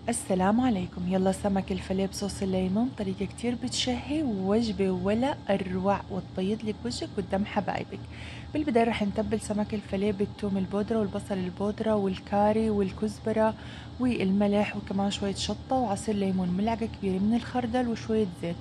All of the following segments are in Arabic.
السلام عليكم. يلا سمك الفيليه بصوص الليمون طريقة كتير بتشهي ووجبة ولا أروع وتبيض لك وجهك قدام حبايبك. بالبداية رح نتبل سمك الفيليه بالثوم البودرة والبصل البودرة والكاري والكزبرة والملح وكمان شوية شطة وعصير ليمون، ملعقة كبيرة من الخردل وشوية زيت.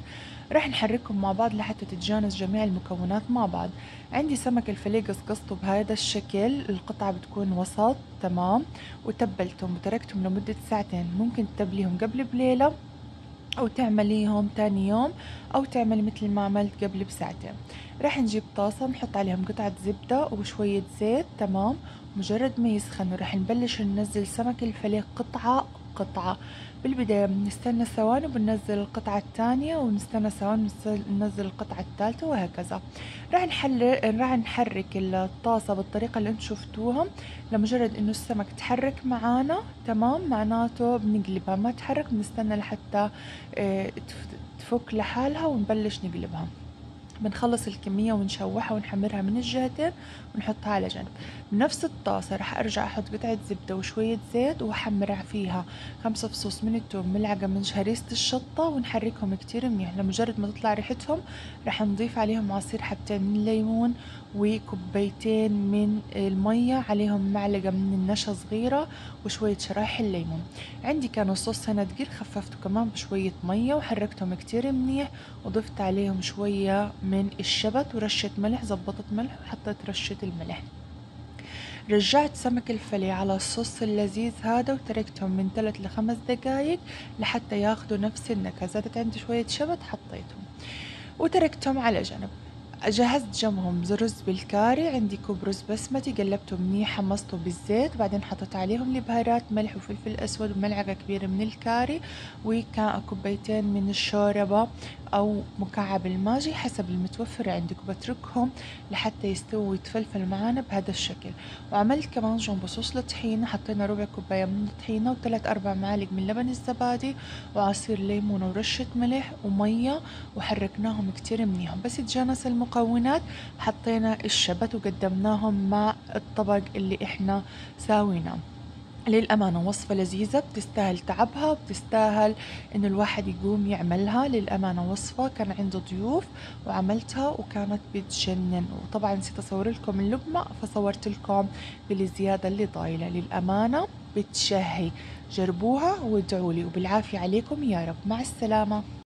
رح نحركهم مع بعض لحتى تتجانس جميع المكونات مع بعض. عندي سمك الفيليه قصقصته بهذا الشكل، القطعة بتكون وسط تمام، وتبلتهم وتركتهم لمدة ساعتين. ممكن تتبليهم قبل بليلة أو تعمليهم تاني يوم أو تعملي مثل ما عملت قبل بساعتين. راح نجيب طاسة نحط عليهم قطعة زبدة وشوية زيت تمام. مجرد ما يسخنوا راح نبلش ننزل سمك الفيليه قطعة قطعة. بالبداية بنستنى ثواني وبننزل القطعة الثانية ونستنى ثواني ننزل القطعة الثالثة وهكذا. راح نحرك الطاسة بالطريقة اللي انتم شفتوها. لمجرد انه السمك تحرك معانا تمام معناته بنقلبها، ما تحرك بنستنى لحتى تفك لحالها ونبلش نقلبها. بنخلص الكمية ونشوحها ونحمرها من الجهتين ونحطها على جنب. بنفس الطاسة رح أرجع أحط قطعة زبدة وشوية زيت وأحمر فيها 5 فصوص من الثوم، ملعقة من هريسة الشطة، ونحركهم كتير منيح. لمجرد ما تطلع ريحتهم رح نضيف عليهم عصير حبتين من الليمون وكوبايتين من المية، عليهم معلقة من النشا صغيرة وشوية شرايح الليمون. عندي كانوا صوص سندقير خففته كمان بشوية مية وحركتهم كتير منيح، وضفت عليهم شوية من الشبت ورشة ملح، زبطت ملح وحطيت رشة الملح. رجعت سمك الفيليه على الصوص اللذيذ هذا وتركتهم من 3 ل5 دقايق لحتى ياخدوا نفس النكهة. زادت عندي شوية شبت حطيتهم وتركتهم على جنب. جهزت جنبهم رز بالكاري، عندي كوب رز بسمتي قلبته منيح حمصته بالزيت، بعدين حطيت عليهم البهارات ملح وفلفل أسود وملعقة كبيرة من الكاري وكوبايتين من الشوربة أو مكعب الماجي حسب المتوفر عندك، وبتركهم لحتى يستووا ويتفلفل معانا بهذا الشكل. وعملت كمان جنبه صوص الطحينة، حطينا ربع كوباية من الطحينة و3 4 معالق من لبن الزبادي وعصير ليمون ورشة ملح ومية، وحركناهم كتير منيهم. بس تجانس المكونات حطينا الشبت وقدمناهم مع الطبق اللي احنا ساويناه. للأمانة وصفة لذيذة بتستاهل تعبها وبتستاهل إنه الواحد يقوم يعملها. للأمانة وصفة كان عنده ضيوف وعملتها وكانت بتجنن، وطبعا نسيت أصور لكم اللقمة فصورت لكم بالزيادة اللي ضايلة. للأمانة بتشهي، جربوها وادعولي، وبالعافية عليكم يا رب. مع السلامة.